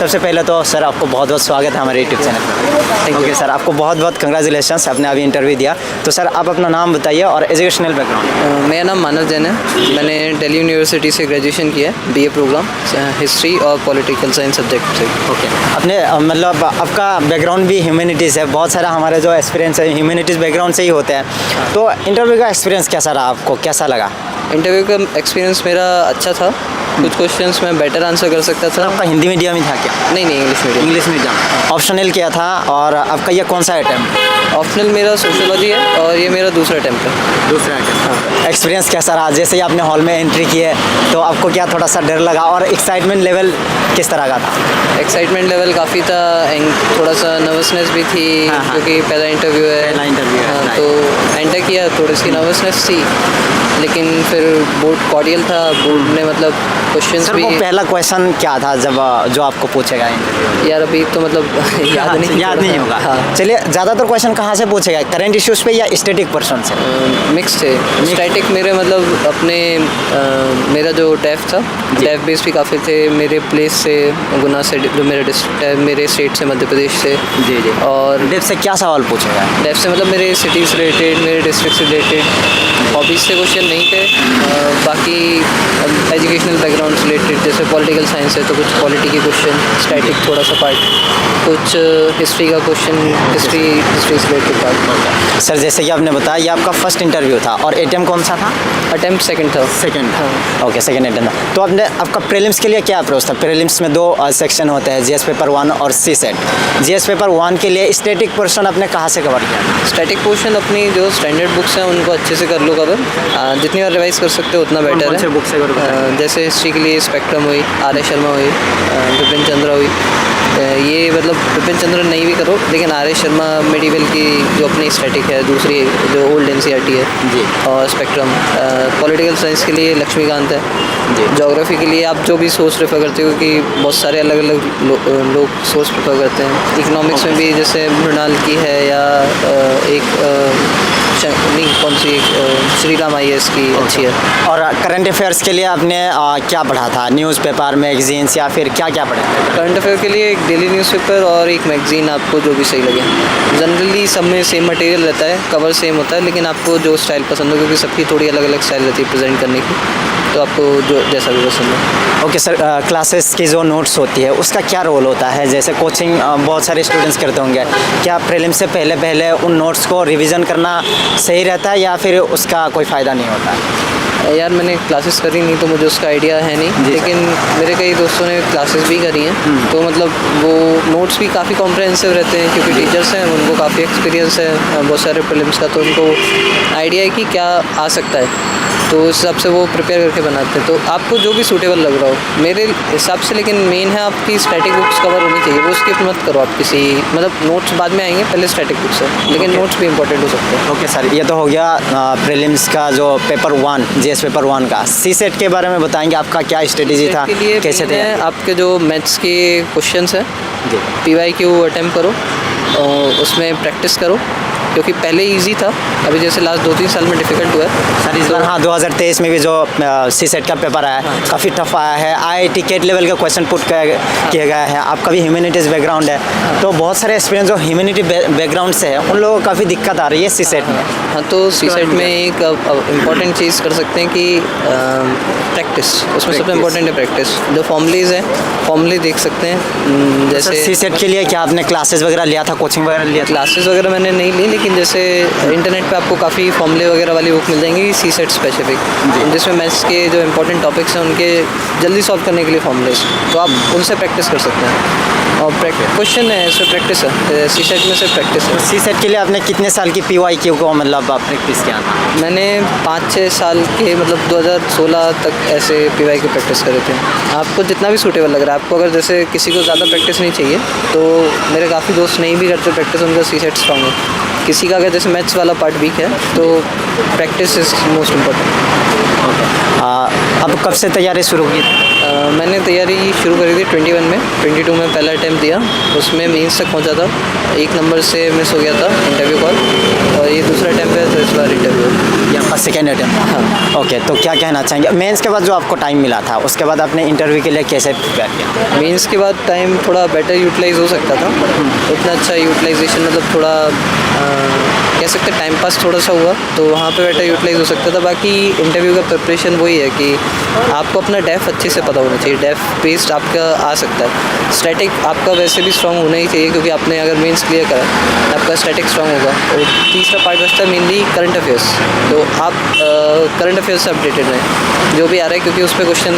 सबसे पहले तो सर आपको बहुत बहुत स्वागत है हमारे यूट्यूब चैनल पर। थैंक यू ओके सर, आपको बहुत बहुत कंग्रेचुलेशंस, आपने अभी इंटरव्यू दिया। तो सर आप अपना नाम बताइए और एजुकेशनल बैकग्राउंड। मेरा नाम मानव जैन है। मैंने दिल्ली यूनिवर्सिटी से ग्रेजुएशन किया है, बीए प्रोग्राम हिस्ट्री और पॉलिटिकल साइंस सब्जेक्ट से। ओके, अपने मतलब आपका बैकग्राउंड भी ह्यूमैनिटीज़ है, बहुत सारा हमारे जो एक्सपीरियंस है ह्यूमैनिटीज़ बैकग्राउंड से ही होते हैं। तो इंटरव्यू का एक्सपीरियंस कैसा रहा, आपको कैसा लगा? इंटरव्यू का एक्सपीरियंस मेरा अच्छा था। कुछ क्वेश्चंस मैं बेटर आंसर कर सकता था। आपका हिंदी मीडियम ही था क्या? नहीं, English medium. English medium. Optional क्या था और आपका ये कौन सा अटैम्प्ट? ऑप्शनल मेरा सोशियोलॉजी है और ये मेरा दूसरा अटैम्प्ट है। दूसरा अटैम्प्ट। एक्सपीरियंस कैसा रहा? जैसे ही आपने हॉल में एंट्री की है तो आपको क्या थोड़ा सा डर लगा और एक्साइटमेंट लेवल किस तरह का था? एक्साइटमेंट लेवल काफ़ी था, थोड़ा सा नर्वसनेस भी थी क्योंकि पहला इंटरव्यू है। पहला इंटरव्यू है, तो एंटर किया, थोड़ी सी नर्वसनेस थी, लेकिन फिर बोर्ड कॉर्डियल था। बोर्ड ने मतलब क्वेश्चंस भी। वो पहला क्वेश्चन क्या था जब जो आपको पूछेगा इंटरव्यू? यार अभी तो मतलब याद नहीं होगा। हाँ। चलिए, ज़्यादातर क्वेश्चन कहाँ से पूछेगा, करंट इश्यूज पे या स्टैटिक पर्सन से? मिक्स थे। स्टैटिक मेरे मतलब अपने मेरा जो डेफ था, डेफ बेस भी काफ़ी थे। मेरे प्लेस से, गुना से, जो मेरा डिस्ट्रिक्ट है, मेरे स्टेट से, मध्य प्रदेश से। जी। और डेफ से क्या सवाल पूछेगा? डेफ से मतलब मेरे सिटी से रिलेटेड, मेरे डिस्ट्रिक्ट से रिलेटेड। हॉबीज से क्वेश्चन नहीं थे। बाकी एजुकेशनल बैकग्राउंड से रिलेटेड, जैसे पॉलिटिकल साइंस है तो कुछ पॉलिटी के क्वेश्चन, स्टैटिक थोड़ा सा पार्ट, कुछ हिस्ट्री का क्वेश्चन, हिस्ट्री से रिलेटेड पार्ट। सर जैसे कि आपने बताया ये आपका फर्स्ट इंटरव्यू था और अटेम्प्ट कौन सा था? अटेम्प्ट सेकंड था। सेकंड था। Okay, second attempt. तो आपका प्रीलिम्स के लिए क्या अप्रोच था? प्रीलिम्स में 2 सेक्शन होते हैं, जीएस पेपर 1 और सी सेट। जीएस पेपर 1 के लिए स्टैटिक पोर्शन आपने कहाँ से कवर किया? स्टैटिक पोर्शन अपनी जो स्टैंडर्ड बुक्स हैं उनको अच्छे से कर लो कवर। जितनी बार रिवाइज कर सकते हो उतना बेटर है। बुक से जैसे हिस्ट्री के लिए स्पेक्ट्रम हुई, आर एस शर्मा हुई, विपिन चंद्रा हुई। ये मतलब विपिन चंद्र नहीं भी करो, लेकिन आर एस शर्मा मेडिवल की जो अपनी स्टैटिक है, दूसरी जो ओल्ड एनसीईआरटी है जी, और स्पेक्ट्रम। पॉलिटिकल साइंस के लिए लक्ष्मीकांत है जी। ज्योग्राफी के लिए आप जो भी सोर्स प्रेफर करते हो, कि बहुत सारे अलग अलग लोग सोर्स प्रेफर करते हैं। इकोनॉमिक्स में भी जैसे मृणाल की है, या नहीं कौन सी श्री राम IAS की अच्छी है। और करंट अफेयर्स के लिए आपने क्या पढ़ा था? न्यूज़पेपर, मैगजीन्स या फिर क्या पढ़ा? करंट अफेयर के लिए एक डेली न्यूज़पेपर और एक मैगजीन, आपको जो भी सही लगे। जनरली सब में सेम मटेरियल रहता है, कवर सेम होता है, लेकिन आपको जो स्टाइल पसंद हो, क्योंकि सबकी थोड़ी अलग अलग स्टाइल रहती है प्रेजेंट करने की, तो आपको जो जैसा भी पसंद हो। ओके सर, क्लासेस की जो नोट्स होती है उसका क्या रोल होता है? जैसे कोचिंग बहुत सारे स्टूडेंट्स करते होंगे, क्या प्रीलिम्स से पहले उन नोट्स को रिवीजन करना सही रहता है या फिर उसका कोई फ़ायदा नहीं होता है? यार मैंने क्लासेस करी नहीं तो मुझे उसका आइडिया है नहीं, लेकिन मेरे कई दोस्तों ने क्लासेस भी करी हैं, तो मतलब वो नोट्स भी काफ़ी कॉम्प्रहेंसिव रहते हैं, क्योंकि टीचर्स हैं, उनको काफ़ी एक्सपीरियंस है बहुत सारे प्रीलिम्स का, तो उनको आइडिया है कि क्या आ सकता है, तो उस हिसाब से वो प्रिपेयर करके बनाते हैं। तो आपको जो भी सूटेबल लग रहा हो मेरे हिसाब से, लेकिन मेन है आपकी स्टैटिक बुक्स कवर होनी चाहिए, वो स्किप मत करो आप किसी, मतलब नोट्स बाद में आएंगे, पहले स्टैटिक बुक्स है, लेकिन नोट्स भी इंपॉर्टेंट हो सकते हैं। ओके सर, ये तो हो गया प्रीलिम्स का जो पेपर 1, जीएस पेपर 1 का। सी सेट के बारे में बताएंगे, आपका क्या स्ट्रेटेजी था, कैसे थे? आपके जो मैथ्स के क्वेश्चंस हैं जी, PYQ अटेम्प्ट करो, उसमें प्रैक्टिस करो, क्योंकि पहले इजी था, अभी जैसे लास्ट 2-3 साल में डिफ़िकल्ट हुआ है सर इस बार। हाँ, 2023 में भी जो सी सेट का पेपर आया है काफ़ी टफ आया है। IIT कैट लेवल का क्वेश्चन पुट किया गया है। आपका भी ह्यूमैनिटीज़ बैकग्राउंड है, तो बहुत सारे एक्सपीरियंस जो ह्यूमैनिटी बैकग्राउंड से है उन लोगों को काफ़ी दिक्कत आ रही है सी सेट में। हाँ, तो सी सेट में एक इम्पॉर्टेंट चीज़ कर सकते हैं कि प्रैक्टिस, उसमें सबसे इम्पोर्टेंट है प्रैक्टिस। जो फॉर्मूलेज हैं, फॉर्मूले देख सकते हैं। जैसे सी सेट के लिए क्या आपने क्लासेस वगैरह लिया था, कोचिंग वगैरह लिया था? क्लासेस वगैरह मैंने नहीं ली, लेकिन जैसे इंटरनेट पे आपको काफ़ी फॉर्मूले वगैरह वाली बुक मिल जाएंगी सी सेट स्पेसिफिक, जिसमें मैथ्स के जो इंपॉर्टेंट टॉपिक्स हैं उनके जल्दी सॉल्व करने के लिए फॉर्मूले, तो आप उनसे प्रैक्टिस कर सकते हैं। और क्वेश्चन है, इसमें प्रैक्टिस है, सी सेट में से प्रैक्टिस है। सी सेट के लिए आपने कितने साल की PYQ को मतलब प्रैक्टिस किया था? मैंने 5-6 साल के, मतलब 2016 तक ऐसे PYQ प्रैक्टिस करे थे। आपको जितना भी सूटेबल लग रहा है, आपको अगर जैसे किसी को ज़्यादा प्रैक्टिस नहीं चाहिए, तो मेरे काफ़ी दोस्त नहीं भी करते प्रैक्टिस, उनका सी सेट स्ट्रॉन्ग है। किसी का अगर जैसे मैथ्स वाला पार्ट वीक है, तो प्रैक्टिस इज़ मोस्ट इम्पोर्टेंट। अब कब से तैयारी शुरू की? मैंने तैयारी शुरू करी थी 21 में, 22 में पहला अटैम्प्ट दिया, उसमें मेंस तक पहुंचा था, 1 नंबर से मिस हो गया था इंटरव्यू कॉल, और ये दूसरा अटैम्प्ट है तो इस बार इंटरव्यू। ये आपका सेकेंड अटैम्प्ट? हाँ। ओके, तो क्या कहना चाहेंगे मेंस के बाद जो आपको टाइम मिला था, उसके बाद आपने इंटरव्यू के लिए कैसे प्रिपेयर किया? मेंस के बाद टाइम थोड़ा बेटर यूटिलाइज हो सकता था, उतना अच्छा यूटिलाइजेशन मतलब थोड़ा कह सकते टाइम पास थोड़ा सा हुआ, तो वहाँ पे बेटर यूटिलाइज हो सकता था। बाकी इंटरव्यू का प्रिपरेशन वही है कि आपको अपना डेफ अच्छे से पता होना चाहिए, डेफ बेस्ड आपका आ सकता है। स्टैटिक आपका वैसे भी स्ट्रॉन्ग होना ही चाहिए, क्योंकि आपने अगर मेंस क्लियर करा आपका स्टैटिक स्ट्रॉन्ग होगा। और तीसरा पार्ट बचता है मेनली करंट अफेयर्स, तो आप करंट अफेयर्स से अपडेटेड रहें जो भी आ रहा है, क्योंकि उस पर क्वेश्चन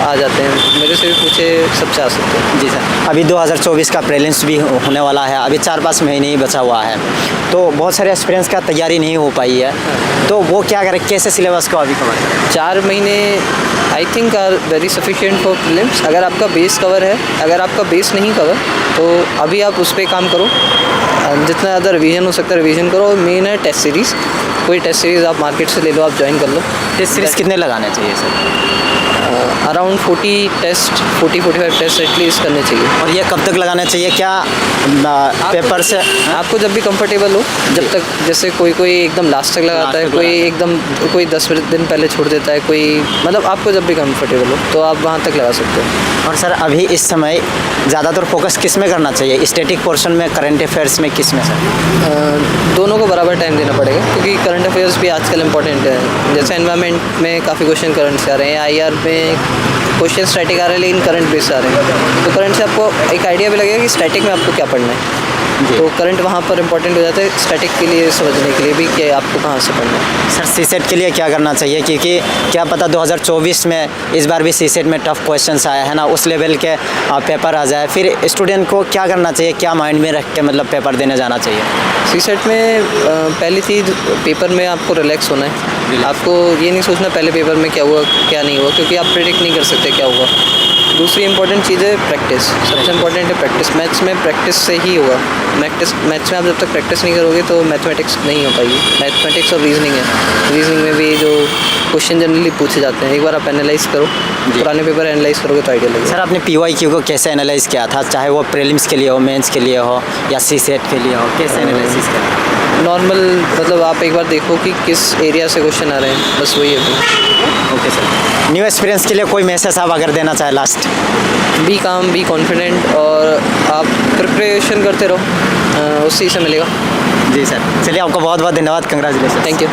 आ जाते हैं, मेरे से भी पूछे, सबसे आ सकते हैं। जी सर, अभी 2024 का प्रीलिम्स भी होने वाला है, अभी 4-5 महीने ही बचा हुआ है, तो बहुत सारे एस्पिरेंट्स का तैयारी नहीं हो पाई है, तो वो क्या करें, कैसे सिलेबस को अभी कवर करें? 4 महीने I think are very sufficient for prelims. अगर आपका बेस कवर है, अगर आपका बेस नहीं कवर तो अभी आप उस पर काम करो, जितना ज़्यादा रिवीजन हो सकता है रिवीजन करो। और मेन है टेस्ट सीरीज़, कोई टेस्ट सीरीज़ आप मार्केट से ले लो, आप ज्वाइन कर लो। टेस्ट सीरीज़ कितने लगाने चाहिए सर? अराउंड 40-45 टेस्ट एटलीस्ट करने चाहिए। और ये कब तक लगाना चाहिए, क्या पेपर से? आपको जब भी कंफर्टेबल हो, जब तक, जैसे कोई एकदम लास्ट तक लगाता है, कोई 10 दिन पहले छोड़ देता है, कोई मतलब आपको जब भी कंफर्टेबल हो तो आप वहाँ तक लगा सकते हो। और सर अभी इस समय ज़्यादातर फोकस किस में करना चाहिए, स्टैटिक पोर्शन में, करंट अफेयर्स में, किस में सर? दोनों को बराबर टाइम देना पड़ेगा, क्योंकि करंट अफेयर्स भी आजकल इंपॉर्टेंट है। जैसे एनवायरनमेंट में काफ़ी क्वेश्चन करंट से आ रहे हैं, IR में क्वेश्चन स्टैटिक आ रहे हैं लेकिन करंट बेस आ रहे हैं, तो करंट से आपको एक आइडिया भी लगेगा कि स्टैटिक में आपको क्या पढ़ना है। तो करंट वहाँ पर इंपॉर्टेंट हो जाता है स्टैटिक के लिए, समझने के लिए भी कि आपको कहाँ से पढ़ना है। सर सीसेट के लिए क्या करना चाहिए, क्योंकि क्या पता 2024 में इस बार भी सीसेट में टफ क्वेश्चंस आए हैं ना, उस लेवल के पेपर आ जाए, फिर स्टूडेंट को क्या करना चाहिए, क्या माइंड में रख के मतलब पेपर देने जाना चाहिए? सीसेट में पहली चीज़, पेपर में आपको रिलैक्स होना है, आपको ये नहीं सोचना पहले पेपर में क्या हुआ क्या नहीं हुआ, क्योंकि आप प्रेडिक्ट नहीं कर सकते क्या होगा। दूसरी इंपॉर्टेंट चीज़ है प्रैक्टिस, सबसे इंपॉर्टेंट है प्रैक्टिस। मैथ्स में प्रैक्टिस से ही होगा, मैथ्स में आप जब तक प्रैक्टिस नहीं करोगे तो मैथमेटिक्स नहीं हो पाएगी। मैथमेटिक्स और रीजनिंग है, रीजनिंग में भी जो क्वेश्चन जनरली पूछे जाते हैं, एक बार आप एनालाइज करो, पुराने पेपर एनालाइज करोगे तो आइडिया लगेगा। सर आपने PYQ को कैसे एनालाइज किया था, चाहे वो प्रीलिम्स के लिए हो, मेंस के लिए हो या सीसेट के लिए हो, कैसे एनालिसिस किया? नॉर्मल, मतलब आप एक बार देखो कि किस एरिया से क्वेश्चन आ रहे हैं, बस वही है। ओके सर, न्यू एक्सपीरियंस के लिए कोई मैसेज आप अगर देना चाहे लास्ट? बी काम, बी कॉन्फिडेंट, और आप प्रिपरेशन करते रहो, उसी से मिलेगा। जी सर, चलिए आपको बहुत बहुत धन्यवाद, कंग्रेचुलेशन। Thank you.